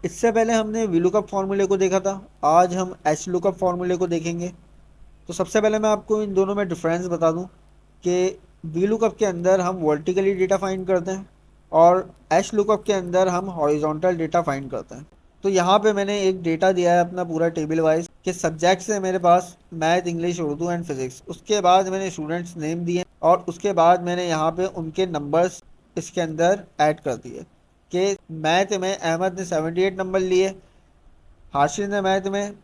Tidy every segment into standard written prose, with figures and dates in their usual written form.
इससे पहले हमने वीलुकअप फार्मूले को देखा था, आज हम एच लुकअप फार्मूले को देखेंगे। तो सबसे पहले मैं आपको इन दोनों में डिफरेंस बता दूं कि वीलुकअप के अंदर हम वर्टिकली डेटा फाइंड करते हैं और एच लुकअप के अंदर हम हॉरिजॉन्टल डेटा फाइंड करते हैं। तो यहाँ पे मैंने एक डेटा दिया है अपना पूरा टेबल वाइज कि सब्जेक्ट्स है मेरे पास math, English, Urdu and physics. उसके बाद मैंने स्टूडेंट्स नेम दिए और उसके बाद मैंने यहाँ पे उनके नंबर्स इसके अंदर ऐड कर दिए कि मैथ में अहमद ने 78 नंबर लिए, हाशिर ने मैथ में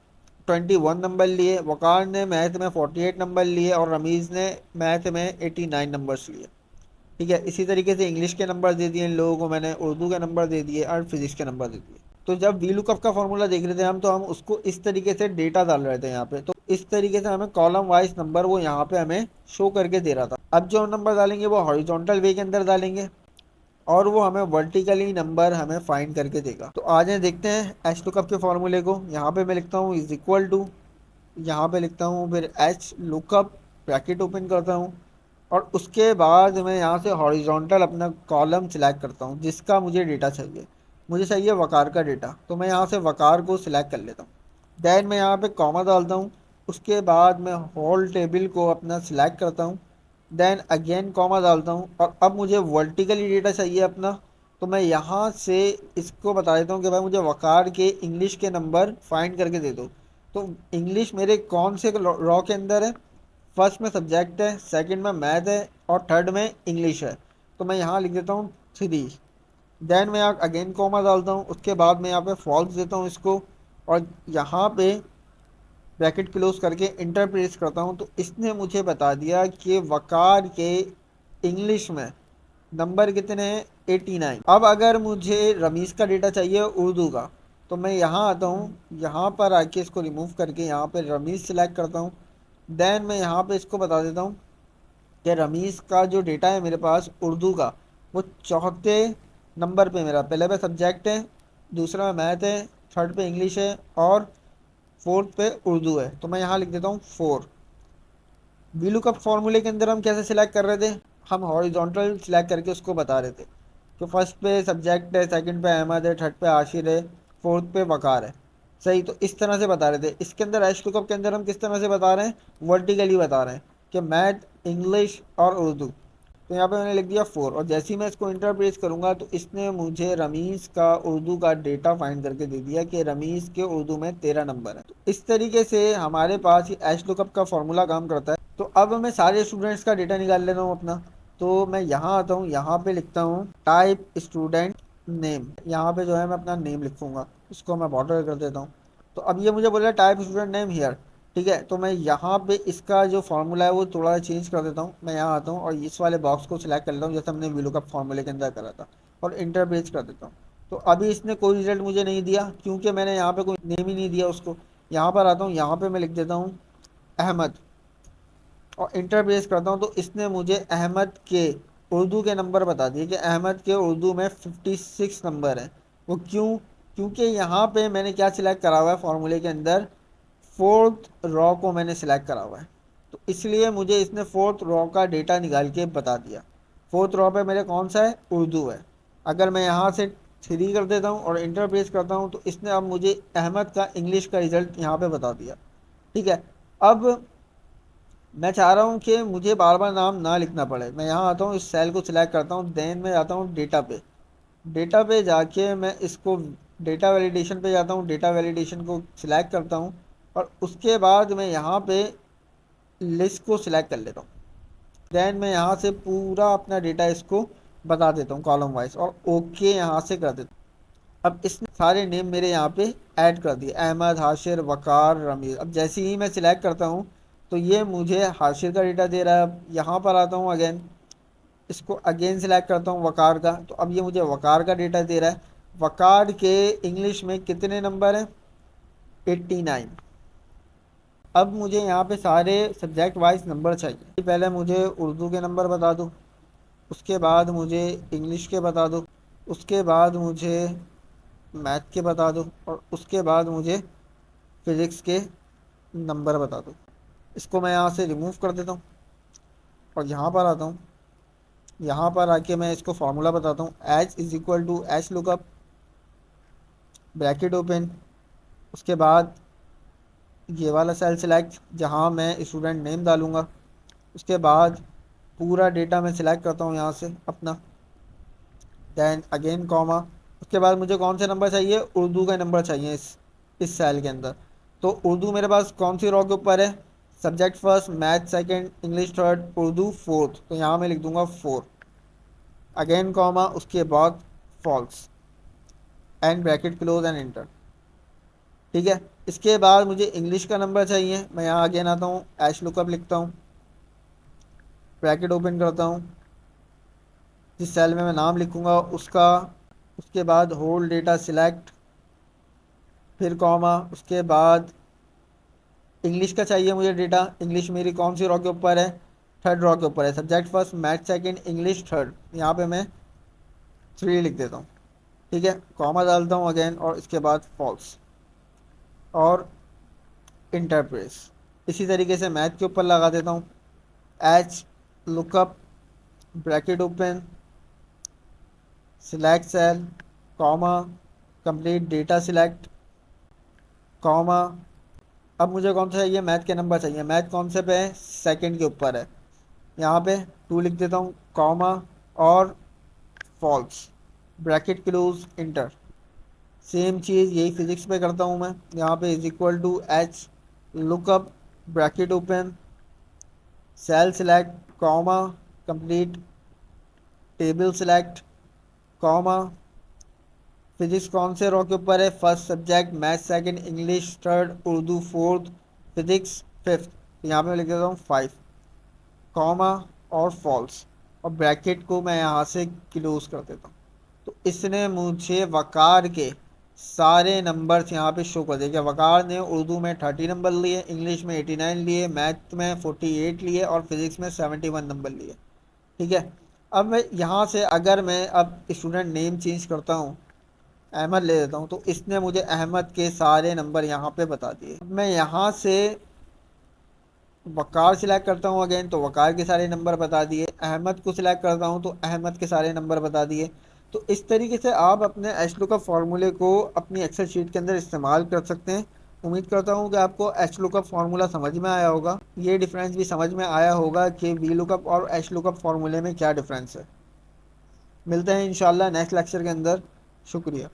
21 नंबर लिए, वकार ने मैथ में 48 नंबर लिए और रमीज़ ने मैथ में 89 नंबर्स लिए। ठीक है, इसी तरीके से इंग्लिश के नंबर दे दिए इन लोगों को मैंने, उर्दू के नंबर दे दिए और फिजिक्स के नंबर दे दिए। तो जब वी लुकअप का फॉर्मूला देख रहे थे हम, तो हम उसको इस तरीके से डेटा डाल रहे थे यहाँ पे। तो इस तरीके से हमें कॉलम वाइज नंबर वो यहाँ पे हमें शो करके दे रहा था। अब जो हम नंबर डालेंगे वो हॉरिजॉन्टल वे के अंदर डालेंगे और वो हमें वर्टिकली नंबर हमें फाइंड करके देगा। तो आज देखते हैं एच लुकअप के फॉर्मूले को। यहाँ पे मैं लिखता हूँ इज इक्वल टू, यहाँ पे लिखता हूँ फिर एच लुकअप, ब्रैकेट ओपन करता हूँ और उसके बाद मैं यहाँ से हॉरिजॉन्टल अपना कॉलम सिलेक्ट करता हूँ जिसका मुझे डेटा चाहिए। मुझे चाहिए वकार का डेटा, तो मैं यहाँ से वकार को सिलेक्ट कर लेता हूँ। देन मैं यहाँ पे कॉमा डालता हूँ, उसके बाद मैं होल टेबल को अपना सिलेक्ट करता हूँ। देन अगेन कॉमा डालता हूँ और अब मुझे वर्टिकली डेटा चाहिए अपना। तो मैं यहाँ से इसको बता देता हूँ कि भाई मुझे वकार के इंग्लिश के नंबर फाइंड करके दे दो। तो इंग्लिश मेरे कौन से रॉ के अंदर है? फर्स्ट में सब्जेक्ट है, सेकंड में मैथ है और थर्ड में इंग्लिश है। तो मैं यहाँ लिख देता हूँ 3। देन मैं यहाँ अगेन कॉमा डालता हूँ, उसके बाद मैं यहाँ पे फॉल्स देता हूँ इसको और यहाँ पे ब्रैकेट क्लोज करके इंटर प्रेस करता हूँ। तो इसने मुझे बता दिया कि वकार के इंग्लिश में नंबर कितने हैं? 89। अब अगर मुझे रमीज़ का डेटा चाहिए उर्दू का, तो मैं यहाँ आता हूँ, यहाँ पर आके इसको रिमूव करके यहाँ पे रमीज़ सिलेक्ट करता हूँ। देन मैं यहाँ पे इसको बता देता हूँ कि रमीज़ का जो डेटा है मेरे पास उर्दू का, वो चौथे नंबर पे मेरा पहले पे सब्जेक्ट है, दूसरा में मैथ है, थर्ड पे इंग्लिश है और फोर्थ पे उर्दू है। तो मैं यहाँ लिख देता हूँ 4। वीलुकअप फॉर्मूले के अंदर हम कैसे सिलेक्ट कर रहे थे? हम हॉरिजॉन्टल सिलेक्ट करके उसको बता रहे थे कि फर्स्ट पे सब्जेक्ट है, सेकंड पे अहमद है, थर्ड पे आशिर है, फोर्थ पे वकार है। सही, तो इस तरह से बता रहे थे। इसके अंदर एच लुकअप के अंदर हम किस तरह से बता रहे हैं? वर्टिकली बता रहे हैं कि मैथ, इंग्लिश और उर्दू। तो यहाँ पे मैंने लिख दिया 4 और जैसे ही मैं इसको इंटर प्रेस करूँगा तो इसने मुझे रमीज़ का उर्दू का डेटा फाइंड करके दे दिया कि रमीज़ के उर्दू में 13 नंबर है। तो इस तरीके से हमारे पास ये एच लुकअप का फॉर्मूला काम करता है। तो अब मैं सारे स्टूडेंट्स का डेटा निकाल लेता हूँ अपना। तो मैं यहाँ आता हूँ, यहाँ पे लिखता हूँ टाइप स्टूडेंट नेम। यहाँ पे जो है मैं अपना नेम लिखूंगा, इसको मैं बॉर्डर कर देता हूँ। तो अब ये मुझे बोल रहा है टाइप स्टूडेंट नेम हियर। ठीक है, तो मैं यहाँ पे इसका जो फार्मूला है वो थोड़ा चेंज कर देता हूँ। मैं यहाँ आता हूँ और इस वाले बॉक्स को सिलेक्ट कर लेता हूँ जैसे हमने वीलुकअप फार्मूले के अंदर करा था और इंटर पेज कर देता हूँ। तो अभी इसने कोई रिजल्ट मुझे नहीं दिया क्योंकि मैंने यहाँ पे कोई नेम ही नहीं दिया उसको। यहाँ पर आता हूँ, यहाँ पे मैं लिख देता हूँ अहमद और इंटर प्रेस करता हूँ। तो इसने मुझे अहमद के उर्दू के नंबर बता दिए कि अहमद के उर्दू में 56 नंबर है। वो क्यों? क्योंकि यहाँ पे मैंने क्या सिलेक्ट करा हुआ है फॉर्मूले के अंदर? फोर्थ रॉ को मैंने सिलेक्ट करा हुआ है। तो इसलिए मुझे इसने फोर्थ रॉ का डेटा निकाल के बता दिया। फोर्थ रॉ पे मेरे कौन सा है? उर्दू है। अगर मैं यहाँ से 3 कर देता हूँ और इंटर प्रेस करता हूँ तो इसने अब मुझे अहमद का इंग्लिश का रिजल्ट यहाँ पे बता दिया। ठीक है, अब मैं चाह रहा हूँ कि मुझे बार बार नाम ना लिखना पड़े। मैं यहाँ आता हूँ, इस सेल को सिलेक्ट करता हूँ, देन मैं जाता हूँ डेटा पे। डेटा पे जाके मैं इसको डेटा वैलिडेशन पे जाता हूँ, डेटा वैलिडेशन को सिलेक्ट करता हूँ और उसके बाद मैं यहाँ पे लिस्ट को सिलेक्ट कर लेता हूँ। देन मैं यहाँ से पूरा अपना डेटा इसको बता देता हूँ कॉलम वाइज और ओके यहाँ से कर देता हूँ। अब इसने सारे नेम मेरे यहाँ पे ऐड कर दिए, अहमद, हाशिर, वकार, रमीज़। अब जैसे ही मैं सिलेक्ट करता हूँ तो ये मुझे हाशिर का डेटा दे रहा है। अब यहाँ पर आता हूँ अगेन, इसको अगेन सिलेक्ट करता हूँ वकार का, तो अब ये मुझे वकार का डेटा दे रहा है। वकार के इंग्लिश में कितने नंबर हैं? 89। अब मुझे यहाँ पे सारे सब्जेक्ट वाइज नंबर चाहिए। पहले मुझे उर्दू के नंबर बता दो, उसके बाद मुझे इंग्लिश के बता दो, उसके बाद मुझे मैथ के बता दो और उसके बाद मुझे फिज़िक्स के नंबर बता दो। इसको मैं यहाँ से रिमूव कर देता हूँ और यहाँ पर आता हूँ। यहाँ पर आके मैं इसको फार्मूला बताता हूँ, H is equal to H lookup bracket open, उसके बाद ये वाला सेल सिलेक्ट जहाँ मैं स्टूडेंट नेम डालूँगा। उसके बाद पूरा डेटा मैं सिलेक्ट करता हूँ यहाँ से अपना, देन अगेन कॉमा। उसके बाद मुझे कौन से नंबर चाहिए, उर्दू का नंबर चाहिए इस सेल के अंदर। तो उर्दू मेरे पास कौन सी रो के ऊपर है, subject first, math second, English third, Urdu fourth, तो यहाँ मैं लिख दूंगा 4, अगेन कॉमा, उसके बाद false, and bracket close and enter. ठीक है। इसके बाद मुझे इंग्लिश का नंबर चाहिए, मैं यहाँ अगेन आता हूँ, एच लुकअप लिखता हूँ, ब्रैकेट ओपन करता हूँ, जिस सेल में मैं नाम लिखूंगा उसका, उसके बाद होल डेटा सिलेक्ट, फिर कॉमा, उसके बाद इंग्लिश का चाहिए मुझे डेटा। इंग्लिश मेरी कौन सी रॉ के ऊपर है, थर्ड रॉ के ऊपर है, subject first, math second, English third, यहाँ पे मैं 3 लिख देता हूँ। ठीक है, कॉमा डालता हूँ अगेन, और इसके बाद फॉल्स और इंटरप्रेस। इसी तरीके से मैथ के ऊपर लगा देता हूँ, H lookup, bracket open, select cell, comma, complete data select, comma. अब मुझे कौन सा चाहिए, मैथ के नंबर चाहिए। मैथ कौन से पे है, सेकंड के ऊपर है, यहाँ पे 2 लिख देता हूँ, कॉमा और false, bracket close, enter. Same चीज़ यही फिजिक्स पे करता हूँ मैं, यहाँ पे is equal to H lookup, bracket open, cell select, comma, complete table select, comma, physics कौन से रो के ऊपर है, first subject, math second, English third, Urdu fourth, physics fifth, यहाँ पे मैं लिख देता हूँ 5, कॉमा और फॉल्स, और ब्रैकेट को मैं यहाँ से क्लोज कर देता हूँ। तो इसने मुझे वकार के सारे नंबर्स यहाँ पे शो कर दिए। क्या वकार ने उर्दू में 30 नंबर लिए, इंग्लिश में 89 लिए, मैथ में 48 लिए, और फिजिक्स में 71 नंबर लिए। ठीक है। अब मैं यहाँ से अगर मैं अब स्टूडेंट नेम चेंज करता हूँ, अहमद ले लेता हूँ, तो इसने मुझे अहमद के सारे नंबर यहाँ पे बता दिए। अब मैं यहाँ से वकार सिलेक्ट करता हूँ अगेन, तो वकार के सारे नंबर बता दिए। अहमद को सिलेक्ट करता हूँ तो अहमद के सारे नंबर बता दिए। तो इस तरीके से आप अपने एच लुकअप फार्मूले को अपनी एक्सेल शीट के अंदर इस्तेमाल कर सकते हैं। उम्मीद करता हूँ कि आपको एच लुकअप फार्मूला समझ में आया होगा, ये डिफरेंस भी समझ में आया होगा कि वी लुकअप और एच लुकअप फार्मूले में क्या डिफरेंस है। मिलते हैं इंशाल्लाह नेक्स्ट लेक्चर के अंदर। शुक्रिया।